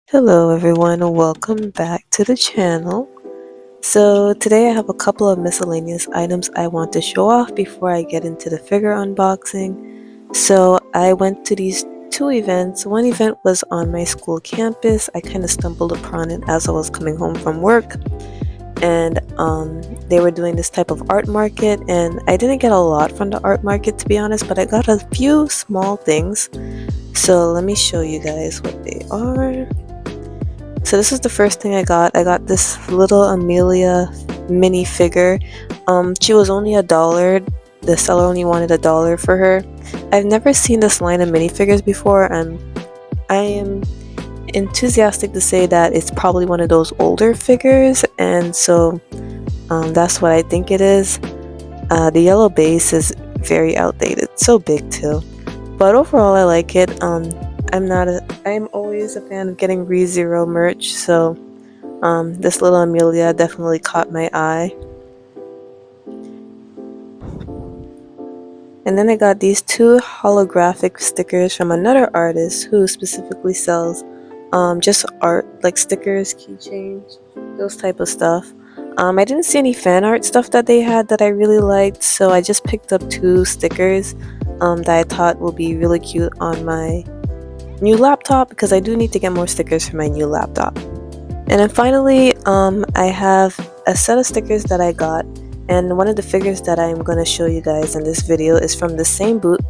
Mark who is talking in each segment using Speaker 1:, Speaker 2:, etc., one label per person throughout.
Speaker 1: Hello everyone, welcome back to the channel. So today I have a couple of miscellaneous items I want to show off before I get into the figure unboxing. So I went to these two events. One event was on my school campus. I kind of stumbled upon it as I was coming home from work, and they were doing this type of art market, and I didn't get a lot from the art market, to be honest, but I got a few small things. So let me show you guys what they are. So this is the first thing I got. I got this little Amelia mini figure. She was only $1. The seller only wanted $1 for her. I've never seen this line of minifigures before, and I am enthusiastic to say that it's probably one of those older figures, and so that's what I think it is. The yellow base is very outdated, so big too. But overall, I like it. I'm always a fan of getting ReZero merch, so this little Amelia definitely caught my eye. And then I got these two holographic stickers from another artist who specifically sells just art, like stickers, keychains, those type of stuff. I didn't see any fan art stuff that they had that I really liked, so I just picked up two stickers that I thought will be really cute on my new laptop, because I do need to get more stickers for my new laptop. And then finally, I have a set of stickers that I got, and one of the figures that I'm going to show you guys in this video is from the same booth.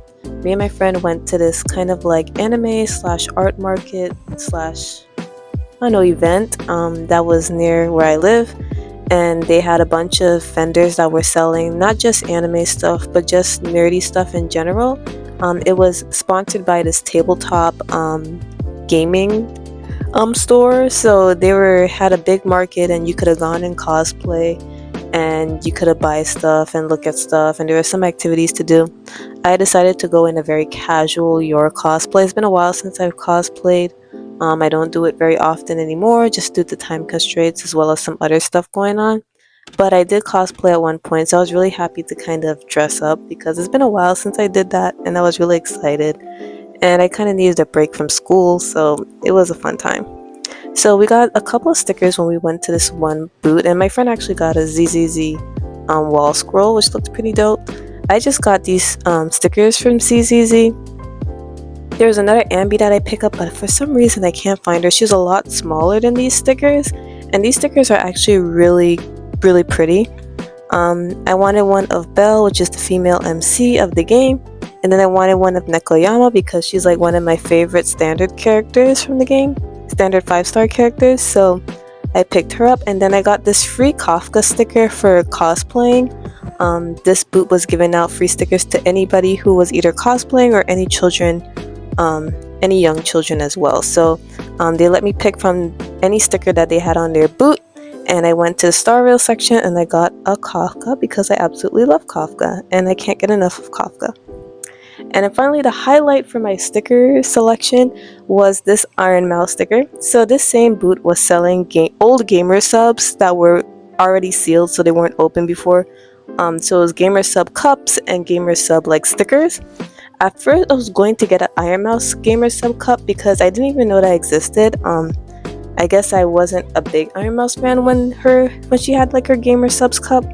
Speaker 1: Me and my friend went to this kind of like anime slash art market slash, I don't know, event that was near where I live, and they had a bunch of vendors that were selling not just anime stuff but just nerdy stuff in general. It was sponsored by this tabletop gaming store, so they had a big market, and you could have gone in cosplay, and you could have buy stuff and look at stuff, and there were some activities to do. I decided to go in a very casual your cosplay. It's been a while since I've cosplayed. I don't do it very often anymore, just due to time constraints as well as some other stuff going on. But I did cosplay at one point, so I was really happy to kind of dress up, because it's been a while since I did that, and I was really excited. And I kind of needed a break from school, so it was a fun time. So we got a couple of stickers when we went to this one booth, and my friend actually got a ZZZ wall scroll, which looked pretty dope. I just got these stickers from ZZZ. There's another Ambi that I pick up, but for some reason I can't find her. She's a lot smaller than these stickers, and these stickers are actually really pretty. I wanted one of Belle, which is the female MC of the game, and then I wanted one of Nekoyama because she's like one of my favorite standard characters from the game, standard 5-star characters, so I picked her up. And then I got this free Kafka sticker for cosplaying. This booth was giving out free stickers to anybody who was either cosplaying or any children, any young children as well. So they let me pick from any sticker that they had on their booth, and I went to the Star Rail section and I got a Kafka because I absolutely love Kafka and I can't get enough of Kafka. And then finally, the highlight for my sticker selection was this Iron Mouse sticker. So this same booth was selling old gamer subs that were already sealed, so they weren't open before. So it was gamer sub cups and gamer sub like stickers. At first I was going to get an Iron Mouse gamer sub cup because I didn't even know that existed. I guess I wasn't a big Iron Mouse fan when she had like her gamer subs cup,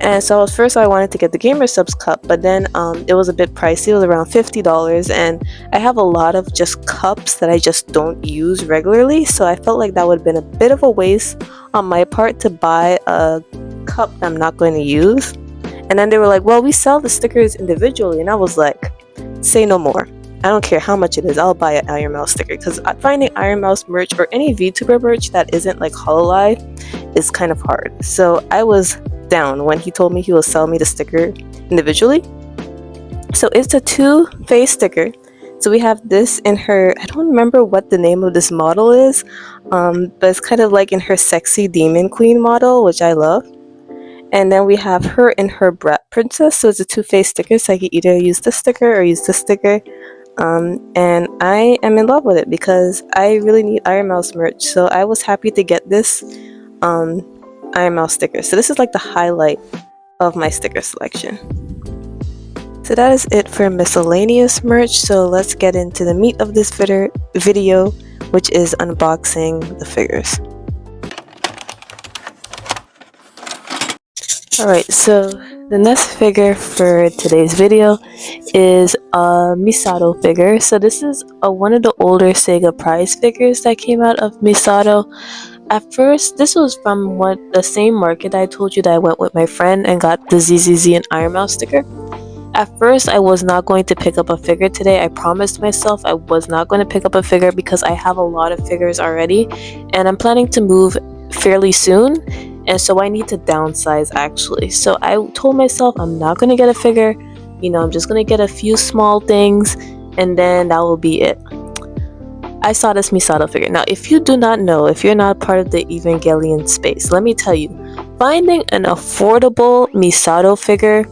Speaker 1: and so at first I wanted to get the gamer subs cup, but then it was a bit pricey. It was around $50, and I have a lot of just cups that I just don't use regularly, so I felt like that would have been a bit of a waste on my part to buy a cup that I'm not going to use. And then they were like, well, we sell the stickers individually, and I was like, say no more. I don't care how much it is, I'll buy an Iron Mouse sticker, because finding Iron Mouse merch or any VTuber merch that isn't like Hololive is kind of hard. So I was down when he told me he will sell me the sticker individually. So it's a two-face sticker. So we have this in her, I don't remember what the name of this model is, but it's kind of like in her sexy demon queen model, which I love. And then we have her in her brat princess. So it's a two-face sticker, so I can either use this sticker or use this sticker. And I am in love with it because I really need Iron Mouse merch, so I was happy to get this Iron Mouse sticker. So this is like the highlight of my sticker selection. So that is it for miscellaneous merch. So let's get into the meat of this video, which is unboxing the figures. Alright, so the next figure for today's video is a Misato figure. So this is one of the older Sega prize figures that came out of Misato. At first, this was from the same market I told you that I went with my friend and got the ZZZ and Iron Mouse sticker. At first, I was not going to pick up a figure today. I promised myself I was not going to pick up a figure because I have a lot of figures already and I'm planning to move fairly soon, and so I need to downsize actually. So I told myself I'm not going to get a figure, I'm just going to get a few small things and then that will be it. I saw this Misato figure. Now, if you do not know, if you're not part of the Evangelion space, let me tell you, finding an affordable Misato figure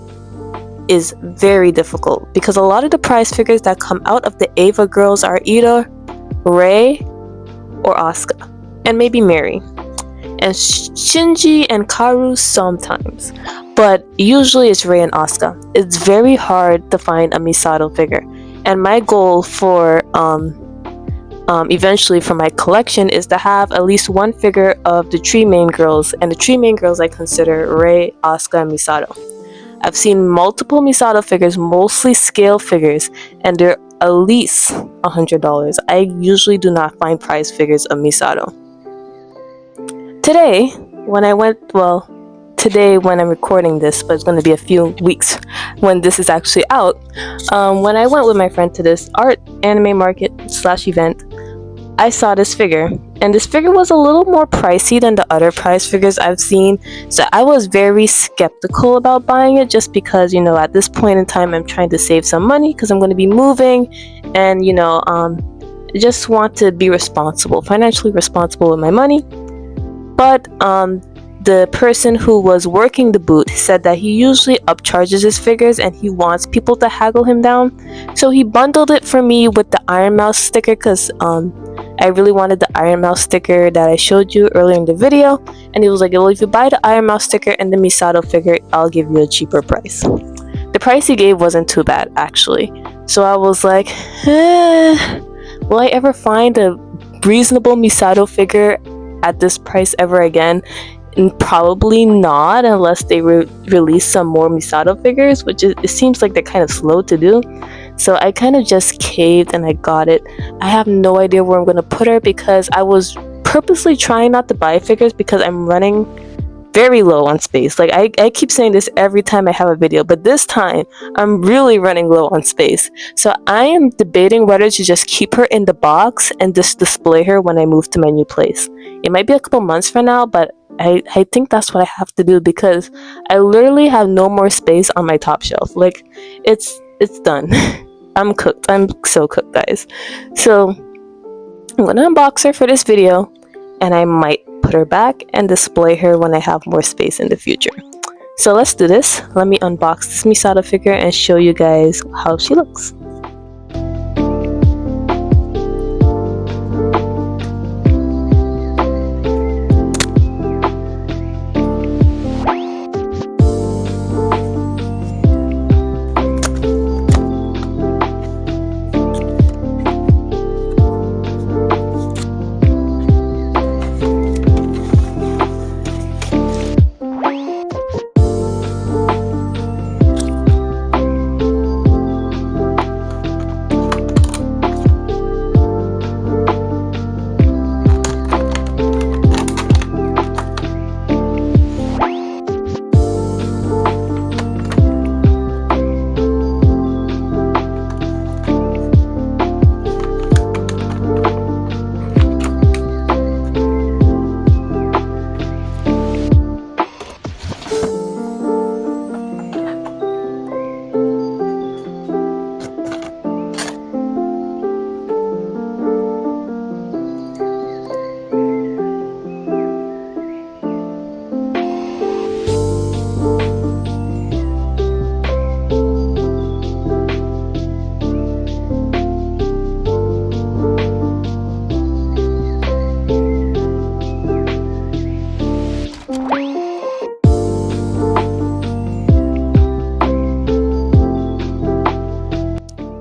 Speaker 1: is very difficult because a lot of the prize figures that come out of the Eva girls are either Rei or Asuka, and maybe Mary, and Shinji and Karu sometimes, but usually it's Rei and Asuka. It's very hard to find a Misato figure, and my goal for eventually for my collection is to have at least one figure of the three main girls, and the three main girls I consider Rei, Asuka, and Misato. I've seen multiple Misato figures, mostly scale figures, and they're at least $100. I usually do not find prize figures of Misato. Today, when I'm recording this, but it's going to be a few weeks when this is actually out, when I went with my friend to this art anime market / event, I saw this figure, and this figure was a little more pricey than the other prize figures I've seen, so I was very skeptical about buying it just because, at this point in time I'm trying to save some money because I'm going to be moving, and I just want to be financially responsible with my money. But the person who was working the booth said that he usually upcharges his figures and he wants people to haggle him down, so he bundled it for me with the Iron Mouse sticker because I really wanted the Iron Mouse sticker that I showed you earlier in the video, and he was like, well, if you buy the Iron Mouse sticker and the Misato figure, I'll give you a cheaper price. The price he gave wasn't too bad actually, so I was like, will I ever find a reasonable Misato figure at this price ever again? And probably not, unless they release some more Misato figures, which it seems like they're kind of slow to do. So I kind of just caved and I got it. I have no idea where I'm going to put her because I was purposely trying not to buy figures because I'm running very low on space. Like I keep saying this every time I have a video, but this time I'm really running low on space. So I am debating whether to just keep her in the box and just display her when I move to my new place. It might be a couple months from now, but I think that's what I have to do because I literally have no more space on my top shelf. Like it's done. I'm cooked. I'm so cooked, guys. So I'm gonna unbox her for this video, and I might put her back and display her when I have more space in the future. So let's do this. Let me unbox this Misato figure and show you guys how she looks.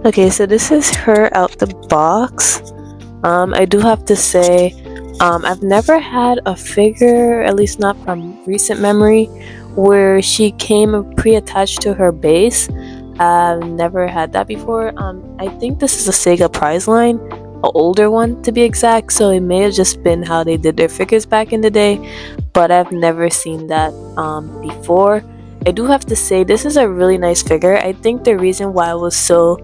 Speaker 1: Okay, so this is her out the box. I do have to say, I've never had a figure, at least not from recent memory, where she came pre-attached to her base. I've never had that before. I think this is a Sega prize line, an older one to be exact, so it may have just been how they did their figures back in the day, but I've never seen that before. I do have to say, this is a really nice figure. I think the reason why I was so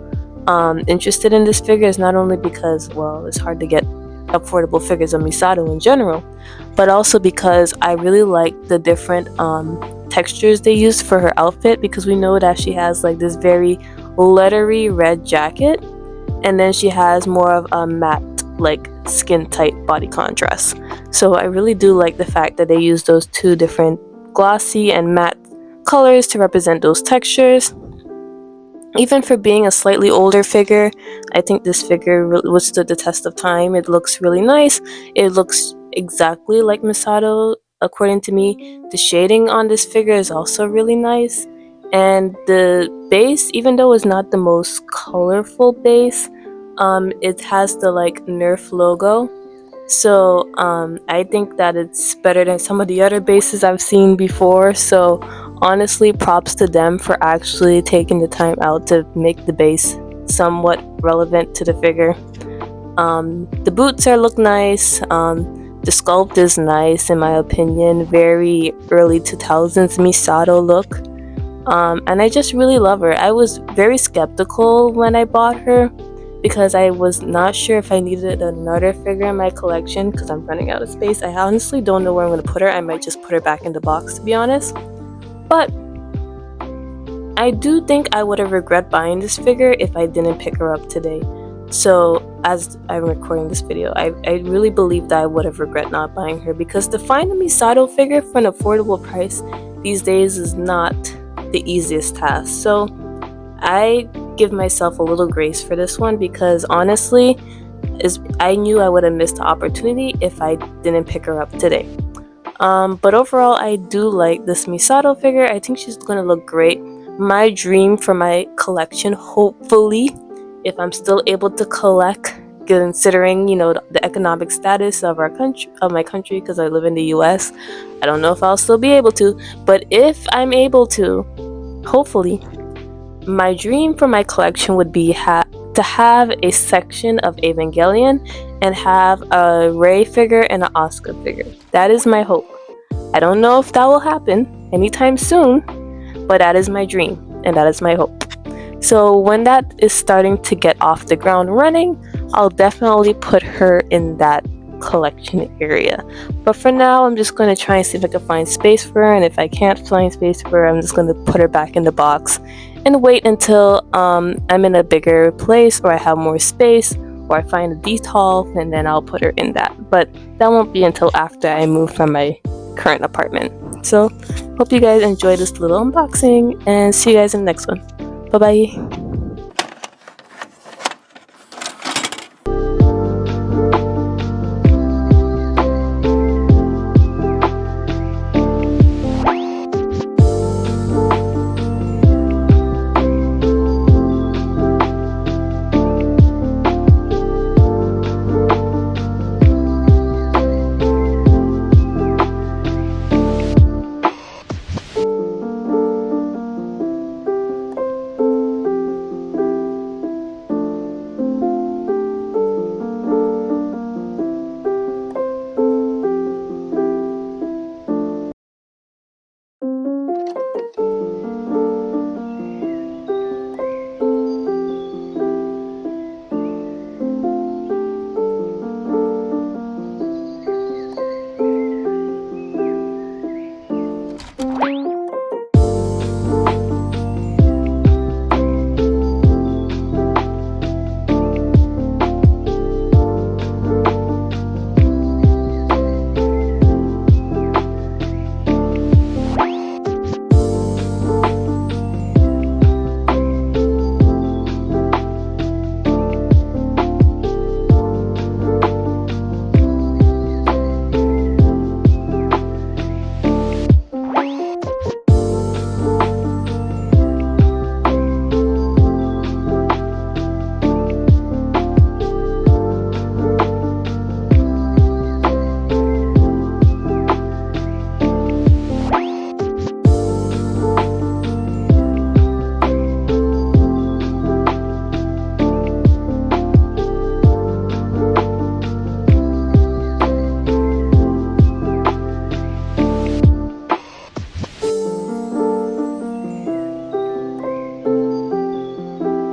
Speaker 1: interested in this figure is not only because, well, it's hard to get affordable figures of Misato in general, but also because I really like the different textures they used for her outfit, because we know that she has like this very lettery red jacket, and then she has more of a matte, like skin tight body contrast. So I really do like the fact that they use those two different glossy and matte colors to represent those textures. Even for being a slightly older figure, I think this figure withstood the test of time. It looks really nice. It looks exactly like Misato, according to me. The shading on this figure is also really nice. And the base, even though it's not the most colorful base, it has the like Nerf logo. So I think that it's better than some of the other bases I've seen before. So honestly, props to them for actually taking the time out to make the base somewhat relevant to the figure. The boots look nice. The sculpt is nice in my opinion. Very early 2000s Misato look. And I just really love her. I was very skeptical when I bought her because I was not sure if I needed another figure in my collection because I'm running out of space. I honestly don't know where I'm going to put her. I might just put her back in the box, to be honest. But I do think I would have regret buying this figure if I didn't pick her up today. So as I'm recording this video, I really believe that I would have regret not buying her, because to find a Misato figure for an affordable price these days is not the easiest task. So I give myself a little grace for this one, because honestly, I knew I would have missed the opportunity if I didn't pick her up today. But overall, I do like this Misato figure. I think she's gonna look great. My dream for my collection, hopefully, if I'm still able to collect, considering the economic status of my country, because I live in the U.S. I don't know if I'll still be able to, but if I'm able to, hopefully, my dream for my collection would be to have a section of Evangelion and have a Rei figure and an Asuka figure. That is my hope. I don't know if that will happen anytime soon, but that is my dream and that is my hope. So when that is starting to get off the ground running, I'll definitely put her in that collection area. But for now, I'm just going to try and see if I can find space for her, and if I can't find space for her, I'm just going to put her back in the box and wait until I'm in a bigger place or I have more space or I find a detail, and then I'll put her in that. But that won't be until after I move from my current apartment. So hope you guys enjoyed this little unboxing, and see you guys in the next one. Bye bye.